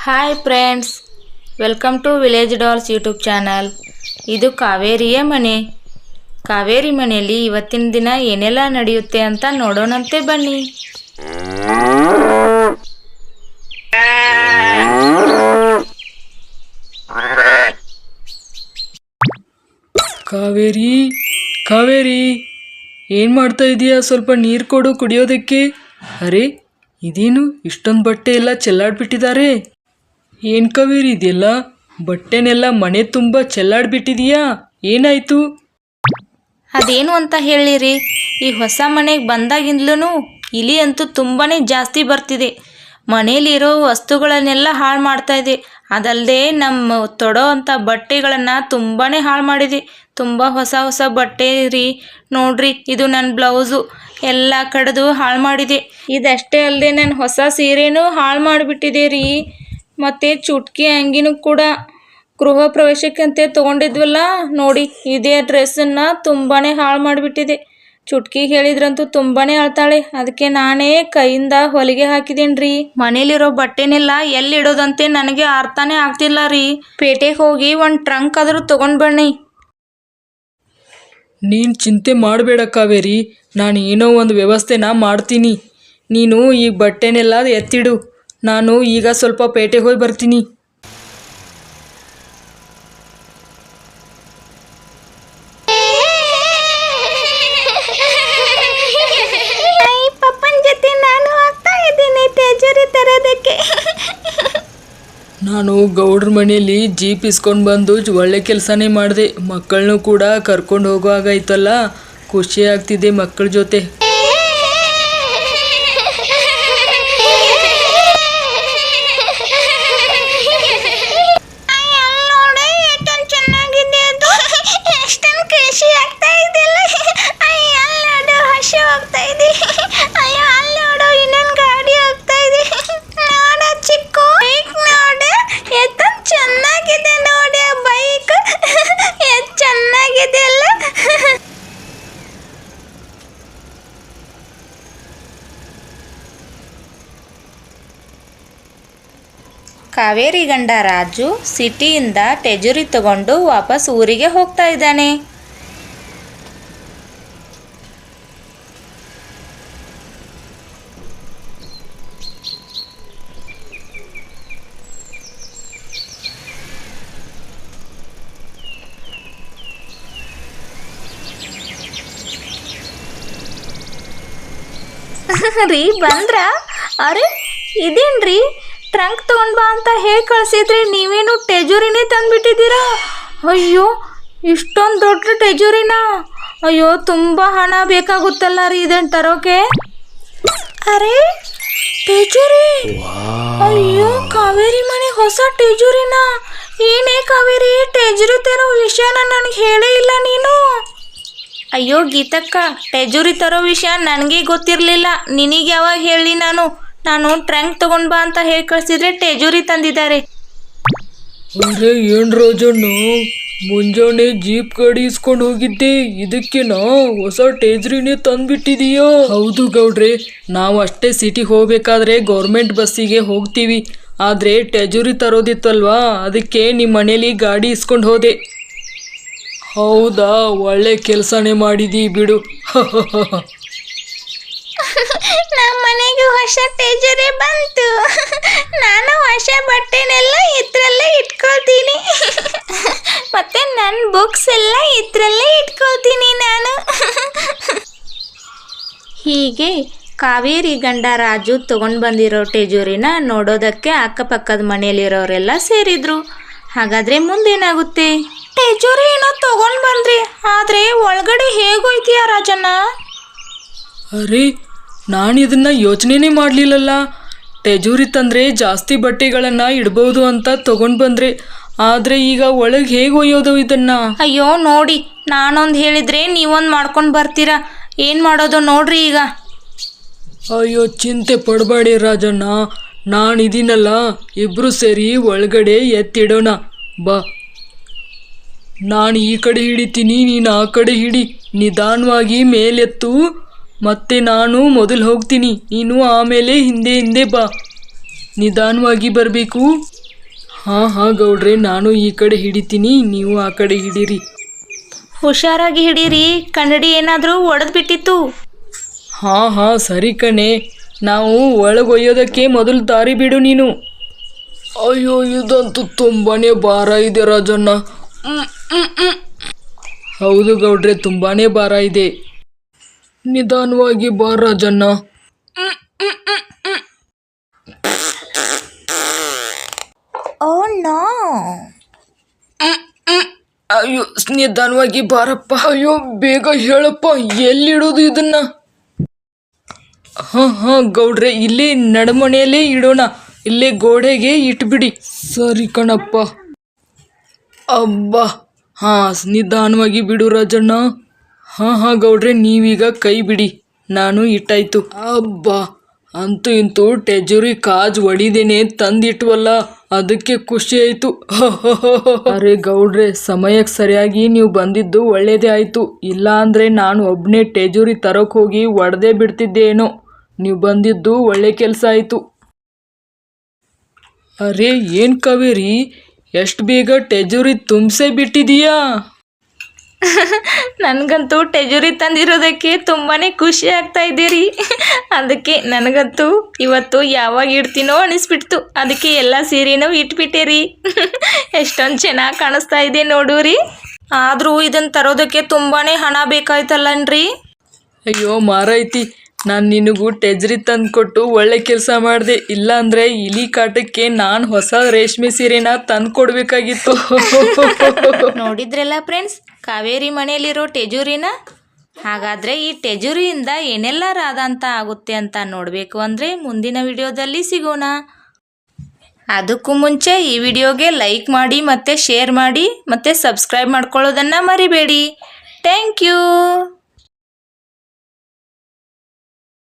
Hi friends, welcome to village dolls YouTube channel. ಇದು ಕಾವೇರಿಯ ಮನೆ. ಕಾವೇರಿ ಮನೆಯಲ್ಲಿ ಇವತ್ತಿನ ದಿನ ಏನೆಲ್ಲ ನಡೆಯುತ್ತೆ ಅಂತ ನೋಡೋಣಂತೆ ಬನ್ನಿ. ಕಾವೇರಿ ಕಾವೇರಿ ಏನು ಮಾಡ್ತಾ ಇದೀಯಾ? ಸ್ವಲ್ಪ ನೀರು ಕೊಡು ಕುಡಿಯೋದಕ್ಕೆ. ಅರೆ, ಇದೇನು ಇಷ್ಟೊಂದು ಬಟ್ಟೆ ಎಲ್ಲ ಚೆಲ್ಲಾಡ್ಬಿಟ್ಟಿದ್ದಾರೆ? ಏನು ಕಾವೇರಿ ಇದೆಯಲ್ಲ, ಬಟ್ಟೆನೆಲ್ಲ ಮನೆ ತುಂಬ ಚೆಲ್ಲಾಡ್ಬಿಟ್ಟಿದೀಯಾ? ಏನಾಯಿತು? ಅದೇನು ಅಂತ ಹೇಳಿರಿ, ಈ ಹೊಸ ಮನೆಗೆ ಬಂದಾಗಿಂದಲೂ ಇಲಿ ಅಂತೂ ತುಂಬಾ ಜಾಸ್ತಿ ಬರ್ತಿದೆ. ಮನೇಲಿರೋ ವಸ್ತುಗಳನ್ನೆಲ್ಲ ಹಾಳು ಮಾಡ್ತಾ ಇದೆ. ಅದಲ್ಲದೆ ನಮ್ಮ ತೊಡೋ ಅಂಥ ಬಟ್ಟೆಗಳನ್ನು ತುಂಬಾ ಹಾಳು ಮಾಡಿದೆ. ತುಂಬ ಹೊಸ ಹೊಸ ಬಟ್ಟೆ ರೀ. ನೋಡ್ರಿ, ಇದು ನನ್ನ ಬ್ಲೌಸು ಎಲ್ಲ ಕಡ್ದು ಹಾಳು ಮಾಡಿದೆ. ಇದಷ್ಟೇ ಅಲ್ಲದೆ ನನ್ನ ಹೊಸ ಸೀರೆನೂ ಹಾಳು ಮಾಡಿಬಿಟ್ಟಿದೆ ರೀ. ಮತ್ತು ಚುಟ್ಕಿ ಅಂಗಿನೂ ಕೂಡ ಗೃಹ ಪ್ರವೇಶಕ್ಕಂತೆ ತೊಗೊಂಡಿದ್ವಲ್ಲ ನೋಡಿ, ಇದೇ ಡ್ರೆಸ್ಸನ್ನು ತುಂಬಾ ಹಾಳು ಮಾಡಿಬಿಟ್ಟಿದೆ. ಚುಟ್ಕಿಗೆ ಹೇಳಿದ್ರಂತೂ ತುಂಬಾ ಅಳ್ತಾಳೆ. ಅದಕ್ಕೆ ನಾನೇ ಕೈಯಿಂದ ಹೊಲಿಗೆ ಹಾಕಿದ್ದೀನಿ ರೀ. ಮನೇಲಿರೋ ಬಟ್ಟೆನೆಲ್ಲ ಎಲ್ಲಿಡೋದಂತೆ ನನಗೆ ಅರ್ಥನೇ ಆಗ್ತಿಲ್ಲ ರೀ. ಪೇಟೆಗೆ ಹೋಗಿ ಒಂದು ಟ್ರಂಕ್ ಆದರೂ ತೊಗೊಂಡು ಬನ್ನಿ. ನೀನು ಚಿಂತೆ ಮಾಡಬೇಡ ಕಾವೇರಿ, ನಾನು ಏನೋ ಒಂದು ವ್ಯವಸ್ಥೆನ ಮಾಡ್ತೀನಿ. ನೀನು ಈ ಬಟ್ಟೆನೆಲ್ಲ ಎತ್ತಿಡು. ನಾನು ಈಗ ಸ್ವಲ್ಪ ಪೇಟೆಗೆ ಹೋಗಿ ಬರ್ತೀನಿ. ನಾನು ಗೌಡ್ರ ಮನೆಯಲ್ಲಿ ಜೀಪ್ ಇಸ್ಕೊಂಡು ಬಂದು ಒಳ್ಳೆ ಕೆಲಸನೇ ಮಾಡಿದೆ. ಮಕ್ಕಳನ್ನೂ ಕೂಡ ಕರ್ಕೊಂಡು ಹೋಗುವಾಗಾಯ್ತಲ್ಲ, ಖುಷಿ ಆಗ್ತಿದೆ ಮಕ್ಕಳ ಜೊತೆ. ಕಾವೇರಿ ಗಂಡ ರಾಜು ಸಿಟಿಯಿಂದ ಟೆಜುರಿ ತಗೊಂಡು ವಾಪಸ್ ಊರಿಗೆ ಹೋಗ್ತಾ ಇದ್ದಾನೆ. ರೀ ಬಂದ್ರ? ಅರೆ, ಇದೇನ್ರಿ ಟ್ರಂಕ್ ತೊಗೊಂಡು ಬಾ ಅಂತ ಹೇಳಿ ಕಳಿಸಿದ್ರಿ, ನೀವೇನು ಟೆಜುರಿನೇ ತಂದುಬಿಟ್ಟಿದ್ದೀರಾ? ಅಯ್ಯೋ, ಇಷ್ಟೊಂದು ದೊಡ್ಡ ಟೆಜುರಿನಾ? ಅಯ್ಯೋ, ತುಂಬ ಹಣ ಬೇಕಾಗುತ್ತಲ್ಲ ರೀ ಇದನ್ನು ತರೋಕೆ. ಅರೆ, ಟೆಜುರಿ! ಅಯ್ಯೋ, ಕಾವೇರಿ ಮನೆ ಹೊಸ ಟೆಜುರಿನಾ? ಏನೇ ಕಾವೇರಿ, ಟೆಜುರಿ ತರೋ ವಿಷಯನ ನನಗೆ ಹೇಳೇ ಇಲ್ಲ ನೀನು. ಅಯ್ಯೋ ಗೀತಕ್ಕ, ಟೆಜುರಿ ತರೋ ವಿಷಯ ನನಗೆ ಗೊತ್ತಿರಲಿಲ್ಲ. ನಿನಗೆ ಯಾವಾಗ ಹೇಳಿ? ನಾನು ಟ್ರಂಕ್ ತಗೊಂಡು ಬಾ ಅಂತ ಹೇಳಿ ಕಳಿಸಿದ್ರೆ ಟೆಜುರಿ ತಂದಿದ್ದಾರೆ. ಅಂದರೆ ಏನು ರಾಜಣ್ಣ, ಮುಂಜಾನೆ ಜೀಪ್ ಗಾಡಿ ಇಸ್ಕೊಂಡು ಹೋಗಿದ್ದೆ, ಇದಕ್ಕೆನಾ ಹೊಸ ಟೆಜುರಿನೇ ತಂದುಬಿಟ್ಟಿದೀಯಾ? ಹೌದು ಗೌಡ್ರೆ, ನಾವು ಅಷ್ಟೇ ಸಿಟಿಗೆ ಹೋಗಬೇಕಾದ್ರೆ ಗೌರ್ಮೆಂಟ್ ಬಸ್ಸಿಗೆ ಹೋಗ್ತೀವಿ. ಆದರೆ ಟೆಜುರಿ ತರೋದಿತ್ತಲ್ವಾ, ಅದಕ್ಕೆ ನಿಮ್ಮ ಮನೇಲಿ ಗಾಡಿ ಇಸ್ಕೊಂಡು ಹೋದೆ. ಹೌದಾ, ಒಳ್ಳೆ ಕೆಲಸನೇ ಮಾಡಿದಿ ಬಿಡು. ನಮ್ಮ ಮನೆಗೆ ಹೊಸ ಟೆಜುರಿ ಬಂತು. ನಾನು ಹೊಸ ಬಟ್ಟೆನೆಲ್ಲ ಇದ್ರಲ್ಲೇ ಇಟ್ಕೊಳ್ತೀನಿ. ಮತ್ತೆ ನನ್ನ ಬುಕ್ಸ್ ಎಲ್ಲ ಇದ್ರಲ್ಲೇ ಇಟ್ಕೊಳ್ತೀನಿ ನಾನು. ಹೀಗೆ ಕಾವೇರಿ ಗಂಡ ರಾಜು ತಗೊಂಡು ಬಂದಿರೋ ಟೆಜುರಿನ ನೋಡೋದಕ್ಕೆ ಅಕ್ಕಪಕ್ಕದ ಮನೆಯಲ್ಲಿರೋರೆಲ್ಲ ಸೇರಿದ್ರು. ಹಾಗಾದ್ರೆ ಮುಂದೇನಾಗುತ್ತೆ? ಟೆಜುರಿ ಏನೋ ತಗೊಂಡು ಬಂದ್ರಿ, ಆದರೆ ಒಳಗಡೆ ಹೇಗೋಯ್ತೀಯ ರಾಜಣ್ಣ? ಅರೆ, ನಾನು ಇದನ್ನು ಯೋಚನೆನೇ ಮಾಡಲಿಲ್ಲಲ್ಲ. ಟೆಜುರಿ ತಂದರೆ ಜಾಸ್ತಿ ಬಟ್ಟೆಗಳನ್ನು ಇಡ್ಬೋದು ಅಂತ ತೊಗೊಂಡು ಬಂದರೆ, ಆದರೆ ಈಗ ಒಳಗೆ ಹೇಗೆ ಒಯ್ಯೋದು ಇದನ್ನು? ಅಯ್ಯೋ ನೋಡಿ, ನಾನೊಂದು ಹೇಳಿದರೆ ನೀವೊಂದು ಮಾಡ್ಕೊಂಡು ಬರ್ತೀರಾ. ಏನು ಮಾಡೋದು ನೋಡ್ರಿ ಈಗ. ಅಯ್ಯೋ, ಚಿಂತೆ ಪಡಬೇಡಿ ರಾಜಣ್ಣ, ನಾನಿದ್ದೀನಲ್ಲ, ಇಬ್ಬರು ಸೇರಿ ಒಳಗಡೆ ಎತ್ತಿಡೋಣ ಬಾ. ನಾನು ಈ ಕಡೆ ಹಿಡಿತೀನಿ, ನೀನು ಆ ಕಡೆ ಹಿಡಿ. ನಿಧಾನವಾಗಿ ಮೇಲೆತ್ತು. ಮತ್ತೆ ನಾನು ಮೊದಲು ಹೋಗ್ತೀನಿ, ನೀನು ಆಮೇಲೆ ಹಿಂದೆ ಹಿಂದೆ ಬಾ. ನಿಧಾನವಾಗಿ ಬರಬೇಕು. ಹಾಂ ಗೌಡ್ರೆ, ನಾನು ಈ ಕಡೆ ಹಿಡಿತೀನಿ, ನೀವು ಆ ಕಡೆ ಹಿಡೀರಿ. ಹುಷಾರಾಗಿ ಹಿಡೀರಿ, ಕನ್ನಡಿ ಏನಾದರೂ ಒಡೆದು ಬಿಟ್ಟಿತ್ತು. ಹಾಂ ಸರಿ ಕಣೆ, ನಾವು ಒಳಗೊಯ್ಯೋದಕ್ಕೆ ಮೊದಲು ದಾರಿ ಬಿಡು ನೀನು. ಅಯ್ಯೋ, ಇದಂತೂ ತುಂಬಾನೇ ಭಾರ ಇದೆ ರಾಜಣ್ಣ. ಹೌದು ಗೌಡ್ರೆ, ತುಂಬಾನೇ ಭಾರ ಇದೆ. ನಿಧಾನವಾಗಿ ಬಾ ರಾಜಣ್ಣ. Oh no. ಅಯ್ಯೋ, ನಿಧಾನವಾಗಿ ಬಾರಪ್ಪ. ಅಯ್ಯೋ, ಬೇಗ ಹೇಳಪ್ಪ, ಎಲ್ಲಿಡೋದು ಇದನ್ನ? ಹಾಂ ಗೌಡ್ರೆ, ಇಲ್ಲಿ ನಡುಮನೆಯಲ್ಲೇ ಇಡೋಣ, ಇಲ್ಲೇ ಗೋಡೆಗೆ ಇಟ್ಬಿಡಿ. ಸರಿ ಕಣಪ್ಪ. ಅಬ್ಬಾ, ನಿಧಾನವಾಗಿ ಬಿಡು ರಾಜಣ್ಣ. ಹಾಂ ಗೌಡ್ರೆ, ನೀವೀಗ ಕೈ ಬಿಡಿ, ನಾನು ಇಟ್ಟಾಯ್ತು. ಅಬ್ಬಾ, ಅಂತೂ ಇಂತೂ ಟೆಜುರಿ ಕಾಜ್ ಒಡಿದೇನೆ ತಂದಿಟ್ವಲ್ಲ, ಅದಕ್ಕೆ ಖುಷಿ ಆಯಿತು. ಅರೆ ಗೌಡ್ರೆ, ಸಮಯಕ್ಕೆ ಸರಿಯಾಗಿ ನೀವು ಬಂದಿದ್ದು ಒಳ್ಳೇದೇ ಆಯಿತು. ಇಲ್ಲ ಅಂದರೆ ನಾನು ಒಬ್ಬನೇ ಟೆಜುರಿ ತರೋಕೆ ಹೋಗಿ ಒಡೆದೇ ಬಿಡ್ತಿದ್ದೇನೋ. ನೀವು ಬಂದಿದ್ದು ಒಳ್ಳೆ ಕೆಲಸ ಆಯಿತು. ಅರೆ ಏನು ಕಾವೇರಿ, ಎಷ್ಟು ಬೇಗ ಟೆಜುರಿ ತುಂಬಿಸೇ ಬಿಟ್ಟಿದೀಯಾ? ನನಗಂತೂ ಟೆಜುರಿ ತಂದಿರೋದಕ್ಕೆ ತುಂಬಾ ಖುಷಿ ಆಗ್ತಾ ಇದ್ದೀರಿ. ಅದಕ್ಕೆ ನನಗಂತೂ ಇವತ್ತು ಯಾವಾಗ ಇಡ್ತೀನೋ ಅನಿಸ್ಬಿಡ್ತು. ಅದಕ್ಕೆ ಎಲ್ಲ ಸೀರೆನೂ ಇಟ್ಬಿಟ್ಟೆ ರೀ. ಎಷ್ಟೊಂದು ಚೆನ್ನಾಗಿ ಕಾಣಿಸ್ತಾ ಇದೆ ನೋಡೂರಿ. ಆದರೂ ಇದನ್ನು ತರೋದಕ್ಕೆ ತುಂಬಾ ಹಣ ಬೇಕಾಯ್ತಲ್ಲನ್ರಿ. ಅಯ್ಯೋ ಮಾರಾಯ್ತಿ, ನಾನು ನಿನಗೂ ಟೆಜ್ರಿ ತಂದು ಕೊಟ್ಟು ಒಳ್ಳೆ ಕೆಲಸ ಮಾಡಿದೆ. ಇಲ್ಲ ಅಂದರೆ ಇಲಿ ಕಾಟಕ್ಕೆ ನಾನು ಹೊಸ ರೇಷ್ಮೆ ಸೀರೆನ ತಂದು ಕೊಡಬೇಕಾಗಿತ್ತು. ನೋಡಿದ್ರಲ್ಲ ಫ್ರೆಂಡ್ಸ್, ಕಾವೇರಿ ಮನೆಯಲ್ಲಿರೋ ಟೆಜುರಿನ. ಹಾಗಾದರೆ ಈ ಟೆಜುರಿಯಿಂದ ಏನೆಲ್ಲ ರಾದಂತ ಆಗುತ್ತೆ ಅಂತ ನೋಡಬೇಕು ಅಂದರೆ ಮುಂದಿನ ವಿಡಿಯೋದಲ್ಲಿ ಸಿಗೋಣ. ಅದಕ್ಕೂ ಮುಂಚೆ ಈ ವಿಡಿಯೋಗೆ ಲೈಕ್ ಮಾಡಿ ಮತ್ತು ಶೇರ್ ಮಾಡಿ ಮತ್ತು ಸಬ್ಸ್ಕ್ರೈಬ್ ಮಾಡ್ಕೊಳ್ಳೋದನ್ನು ಮರಿಬೇಡಿ. Thank you.